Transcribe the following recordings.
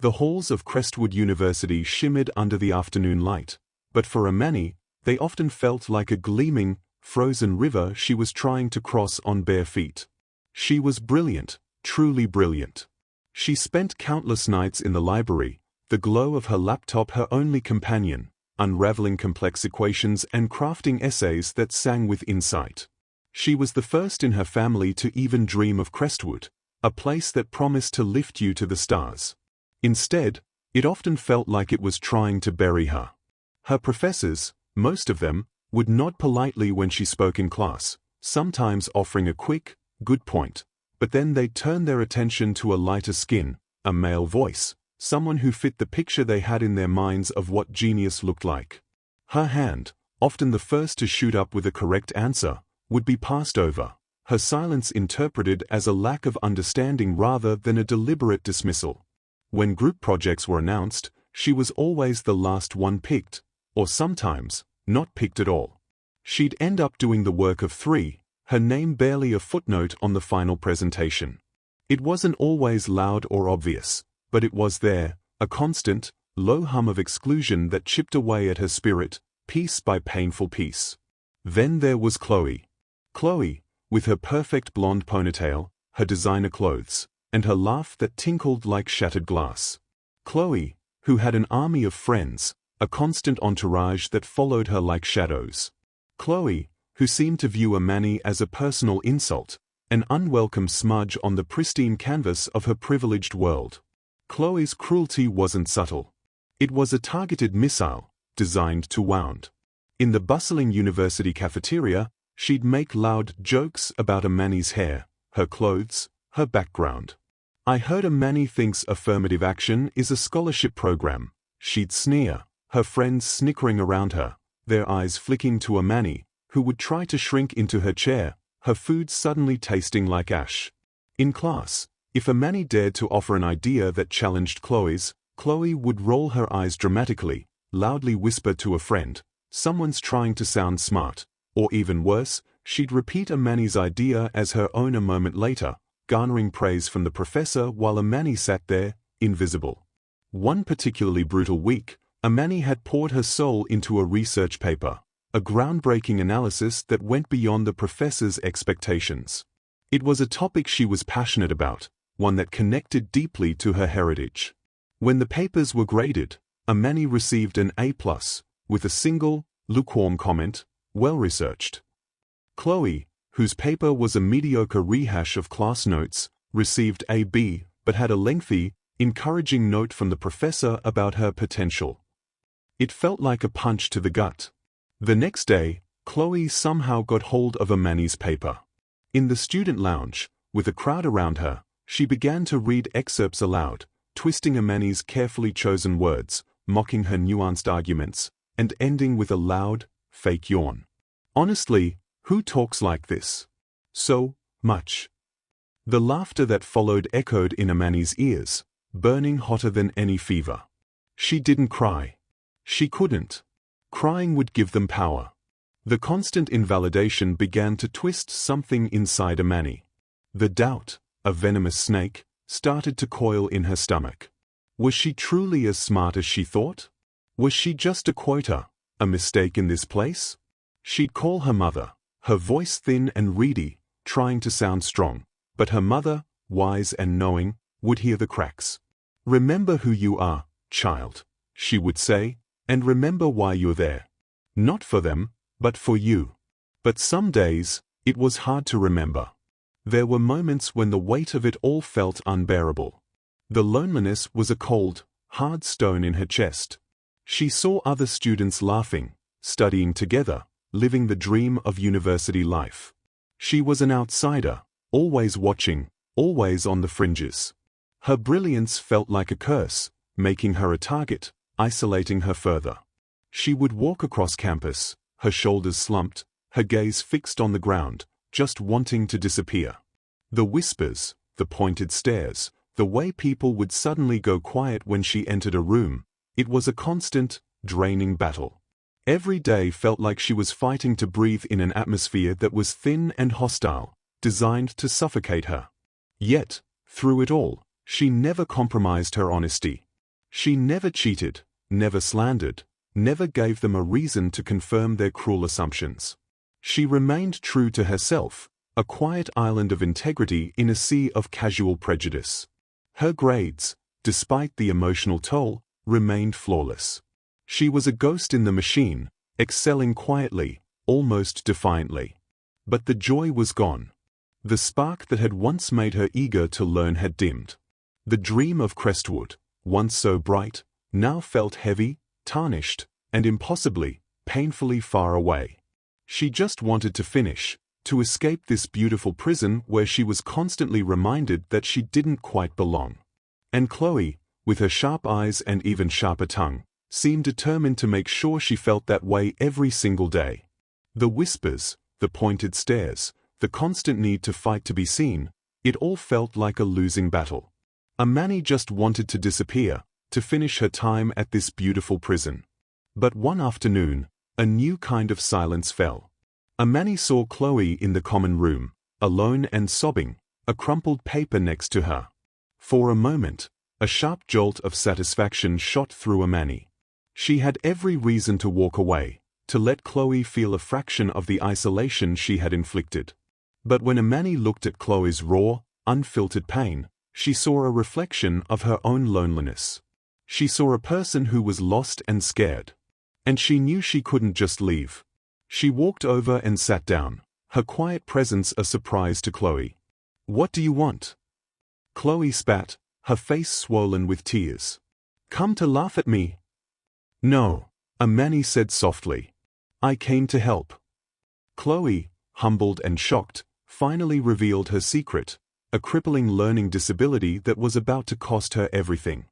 The halls of Crestwood University shimmered under the afternoon light, but for Amani, they often felt like a gleaming, frozen river she was trying to cross on bare feet. She was brilliant, truly brilliant. She spent countless nights in the library, the glow of her laptop her only companion, unraveling complex equations and crafting essays that sang with insight. She was the first in her family to even dream of Crestwood, a place that promised to lift you to the stars. Instead, it often felt like it was trying to bury her. Her professors, most of them, would nod politely when she spoke in class, sometimes offering a quick, good point, but then they'd turn their attention to a lighter skin, a male voice, someone who fit the picture they had in their minds of what genius looked like. Her hand, often the first to shoot up with a correct answer, would be passed over, her silence interpreted as a lack of understanding rather than a deliberate dismissal. When group projects were announced, she was always the last one picked, or sometimes, not picked at all. She'd end up doing the work of three, her name barely a footnote on the final presentation. It wasn't always loud or obvious, but it was there, a constant, low hum of exclusion that chipped away at her spirit, piece by painful piece. Then there was Chloe. Chloe, with her perfect blonde ponytail, her designer clothes, and her laugh that tinkled like shattered glass. Chloe, who had an army of friends, a constant entourage that followed her like shadows. Chloe, who seemed to view Amani as a personal insult, an unwelcome smudge on the pristine canvas of her privileged world. Chloe's cruelty wasn't subtle. It was a targeted missile, designed to wound. In the bustling university cafeteria, she'd make loud jokes about Amani's hair, her clothes, her background. "I heard Amani thinks affirmative action is a scholarship program," she'd sneer, her friends snickering around her, their eyes flicking to Amani, who would try to shrink into her chair, her food suddenly tasting like ash. In class, if Amani dared to offer an idea that challenged Chloe's, Chloe would roll her eyes dramatically, loudly whisper to a friend, "Someone's trying to sound smart," or even worse, she'd repeat Amani's idea as her own a moment later, garnering praise from the professor while Amani sat there, invisible. One particularly brutal week, Amani had poured her soul into a research paper, a groundbreaking analysis that went beyond the professor's expectations. It was a topic she was passionate about, one that connected deeply to her heritage. When the papers were graded, Amani received an A+, with a single, lukewarm comment, "Well researched." Chloe, whose paper was a mediocre rehash of class notes, received a B, but had a lengthy, encouraging note from the professor about her potential. It felt like a punch to the gut. The next day, Chloe somehow got hold of Amani's paper. In the student lounge, with a crowd around her, she began to read excerpts aloud, twisting Amani's carefully chosen words, mocking her nuanced arguments, and ending with a loud, fake yawn. Honestly, who talks like this? So much. The laughter that followed echoed in Amani's ears, burning hotter than any fever. She didn't cry. She couldn't. Crying would give them power. The constant invalidation began to twist something inside Amani. The doubt, a venomous snake, started to coil in her stomach. Was she truly as smart as she thought? Was she just a quota, a mistake in this place? She'd call her mother, her voice thin and reedy, trying to sound strong, but her mother, wise and knowing, would hear the cracks. "Remember who you are, child," she would say, "and remember why you're there. Not for them, but for you." But some days, it was hard to remember. There were moments when the weight of it all felt unbearable. The loneliness was a cold, hard stone in her chest. She saw other students laughing, studying together, living the dream of university life. She was an outsider, always watching, always on the fringes. Her brilliance felt like a curse, making her a target, isolating her further. She would walk across campus, her shoulders slumped, her gaze fixed on the ground, just wanting to disappear. The whispers, the pointed stares, the way people would suddenly go quiet when she entered a room, it was a constant, draining battle. Every day felt like she was fighting to breathe in an atmosphere that was thin and hostile, designed to suffocate her. Yet, through it all, she never compromised her honesty. She never cheated, never slandered, never gave them a reason to confirm their cruel assumptions. She remained true to herself, a quiet island of integrity in a sea of casual prejudice. Her grades, despite the emotional toll, remained flawless. She was a ghost in the machine, excelling quietly, almost defiantly. But the joy was gone. The spark that had once made her eager to learn had dimmed. The dream of Crestwood, once so bright, now felt heavy, tarnished, and impossibly, painfully far away. She just wanted to finish, to escape this beautiful prison where she was constantly reminded that she didn't quite belong. And Chloe, with her sharp eyes and even sharper tongue, seemed determined to make sure she felt that way every single day. The whispers, the pointed stares, the constant need to fight to be seen, it all felt like a losing battle. Amani just wanted to disappear, to finish her time at this beautiful prison. But one afternoon, a new kind of silence fell. Amani saw Chloe in the common room, alone and sobbing, a crumpled paper next to her. For a moment, a sharp jolt of satisfaction shot through Amani. She had every reason to walk away, to let Chloe feel a fraction of the isolation she had inflicted. But when Amani looked at Chloe's raw, unfiltered pain, she saw a reflection of her own loneliness. She saw a person who was lost and scared. And she knew she couldn't just leave. She walked over and sat down, her quiet presence a surprise to Chloe. "What do you want?" Chloe spat, her face swollen with tears. "Come to laugh at me?" "No," Amani said softly. "I came to help." Chloe, humbled and shocked, finally revealed her secret, a crippling learning disability that was about to cost her everything.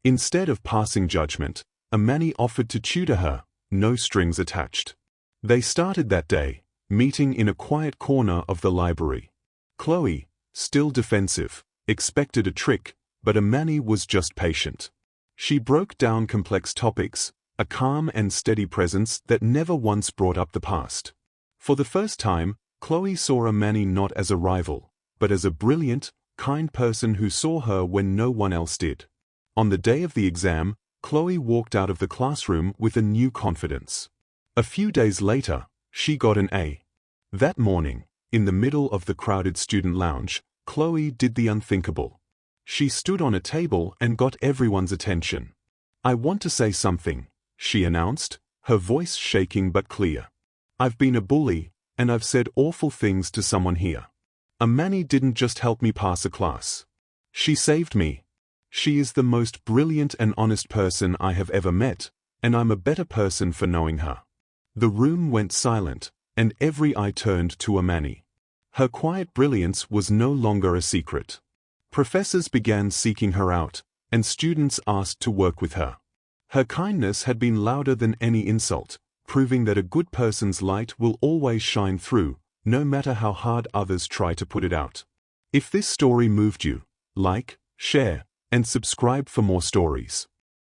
Instead of passing judgment, Amani offered to tutor her, no strings attached. They started that day, meeting in a quiet corner of the library. Chloe, still defensive, expected a trick, but Amani was just patient. She broke down complex topics, a calm and steady presence that never once brought up the past. For the first time, Chloe saw Amani not as a rival, but as a brilliant, kind person who saw her when no one else did. On the day of the exam, Chloe walked out of the classroom with a new confidence. A few days later, she got an A. That morning, in the middle of the crowded student lounge, Chloe did the unthinkable. She stood on a table and got everyone's attention. "I want to say something," she announced, her voice shaking but clear. "I've been a bully, and I've said awful things to someone here. Amani didn't just help me pass a class. She saved me. She is the most brilliant and honest person I have ever met, and I'm a better person for knowing her." The room went silent, and every eye turned to Amani. Her quiet brilliance was no longer a secret. Professors began seeking her out, and students asked to work with her. Her kindness had been louder than any insult, proving that a good person's light will always shine through, no matter how hard others try to put it out. If this story moved you, like, share, and subscribe for more stories.